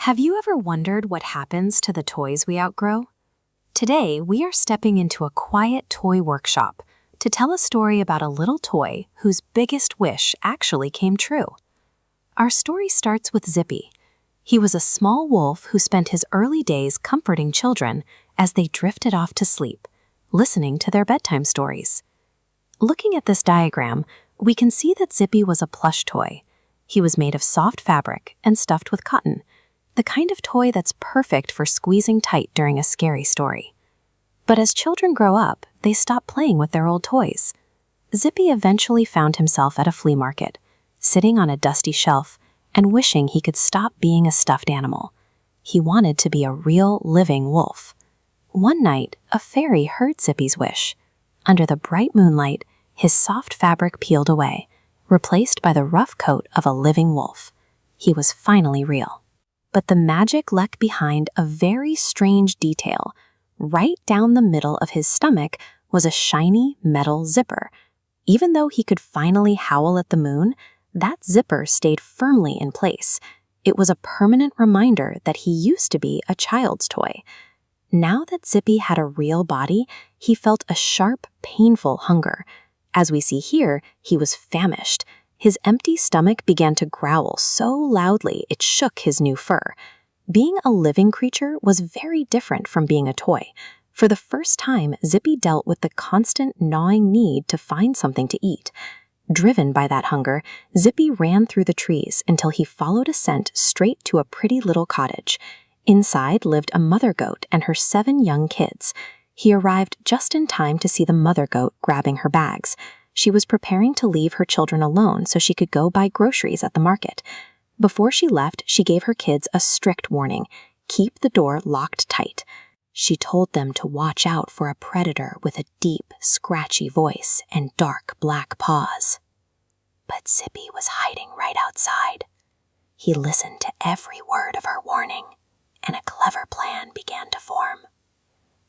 Have you ever wondered what happens to the toys we outgrow? Today, we are stepping into a quiet toy workshop to tell a story about a little toy whose biggest wish actually came true. Our story starts with Zippy. He was a small wolf who spent his early days comforting children as they drifted off to sleep, listening to their bedtime stories. Looking at this diagram, we can see that Zippy was a plush toy. He was made of soft fabric and stuffed with cotton, the kind of toy that's perfect for squeezing tight during a scary story. But as children grow up, they stop playing with their old toys. Zippy eventually found himself at a flea market, sitting on a dusty shelf and wishing he could stop being a stuffed animal. He wanted to be a real, living wolf. One night, a fairy heard Zippy's wish. Under the bright moonlight, his soft fabric peeled away, replaced by the rough coat of a living wolf. He was finally real. But the magic left behind a very strange detail. Right down the middle of his stomach was a shiny metal zipper. Even though he could finally howl at the moon, that zipper stayed firmly in place. It was a permanent reminder that he used to be a child's toy. Now that Zippy had a real body, he felt a sharp, painful hunger. As we see here, he was famished. His empty stomach began to growl so loudly it shook his new fur. Being a living creature was very different from being a toy. For the first time, Zippy dealt with the constant gnawing need to find something to eat. Driven by that hunger, Zippy ran through the trees until he followed a scent straight to a pretty little cottage. Inside lived a mother goat and her 7 young kids. He arrived just in time to see the mother goat grabbing her bags. She was preparing to leave her children alone so she could go buy groceries at the market. Before she left, she gave her kids a strict warning: keep the door locked tight. She told them to watch out for a predator with a deep, scratchy voice and dark black paws. But Zippy was hiding right outside. He listened to every word of her warning, and a clever plan began to form.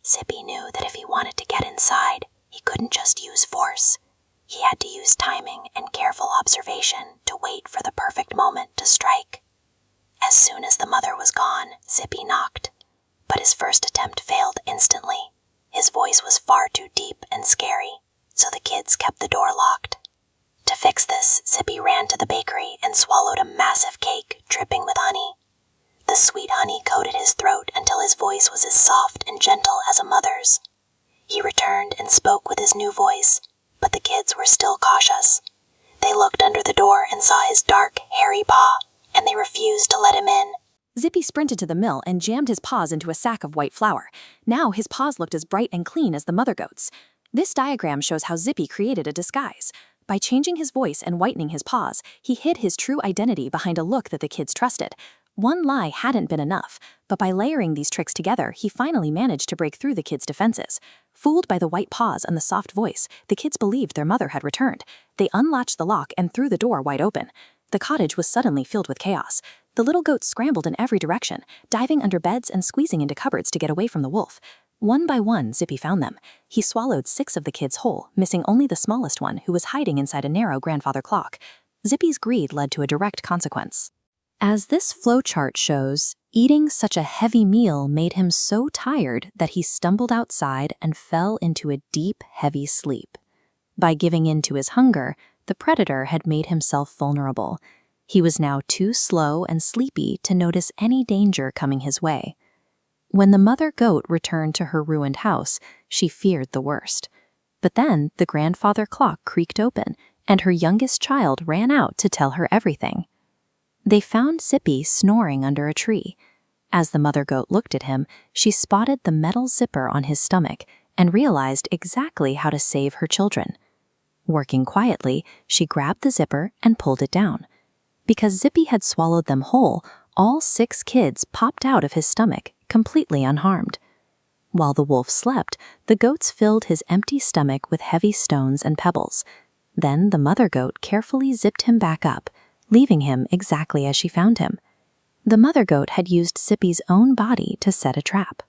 Zippy knew that if he wanted to get inside, he couldn't just use force. He had to use timing and careful observation to wait for the perfect moment to strike. As soon as the mother was gone, Zippy knocked. But his first attempt failed instantly. His voice was far too deep and scary, so the kids kept the door locked. To fix this, Zippy ran to the bakery and swallowed a massive cake dripping with honey. The sweet honey coated his throat until his voice was as soft and gentle as a mother's. He returned and spoke with his new voice, but the kids were still cautious. They looked under the door and saw his dark, hairy paw, and they refused to let him in. Zippy sprinted to the mill and jammed his paws into a sack of white flour. Now his paws looked as bright and clean as the mother goat's. This diagram shows how Zippy created a disguise. By changing his voice and whitening his paws, he hid his true identity behind a look that the kids trusted. One lie hadn't been enough, but by layering these tricks together, he finally managed to break through the kids' defenses. Fooled by the white paws and the soft voice, the kids believed their mother had returned. They unlatched the lock and threw the door wide open. The cottage was suddenly filled with chaos. The little goat scrambled in every direction, diving under beds and squeezing into cupboards to get away from the wolf. One by one, Zippy found them. He swallowed 6 of the kids whole, missing only the smallest one, who was hiding inside a narrow grandfather clock. Zippy's greed led to a direct consequence. As this flowchart shows, eating such a heavy meal made him so tired that he stumbled outside and fell into a deep, heavy sleep. By giving in to his hunger, the predator had made himself vulnerable. He was now too slow and sleepy to notice any danger coming his way. When the mother goat returned to her ruined house, she feared the worst. But then the grandfather clock creaked open, and her youngest child ran out to tell her everything. They found Zippy snoring under a tree. As the mother goat looked at him, she spotted the metal zipper on his stomach and realized exactly how to save her children. Working quietly, she grabbed the zipper and pulled it down. Because Zippy had swallowed them whole, all 6 kids popped out of his stomach, completely unharmed. While the wolf slept, the goats filled his empty stomach with heavy stones and pebbles. Then the mother goat carefully zipped him back up, leaving him exactly as she found him. The mother goat had used Zippy's own body to set a trap.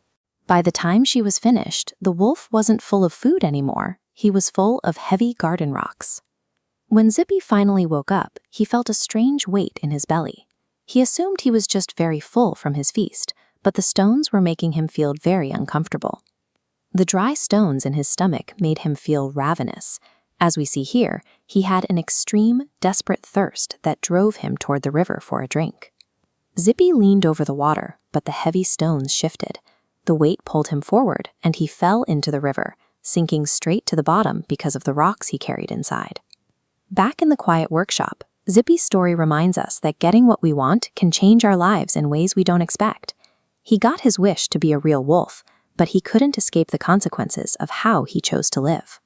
By the time she was finished, the wolf wasn't full of food anymore. He was full of heavy garden rocks. When Zippy finally woke up, he felt a strange weight in his belly. He assumed he was just very full from his feast, but the stones were making him feel very uncomfortable. The dry stones in his stomach made him feel ravenous. As we see here, he had an extreme, desperate thirst that drove him toward the river for a drink. Zippy leaned over the water, but the heavy stones shifted. The weight pulled him forward, and he fell into the river, sinking straight to the bottom because of the rocks he carried inside. Back in the quiet workshop, Zippy's story reminds us that getting what we want can change our lives in ways we don't expect. He got his wish to be a real wolf, but he couldn't escape the consequences of how he chose to live.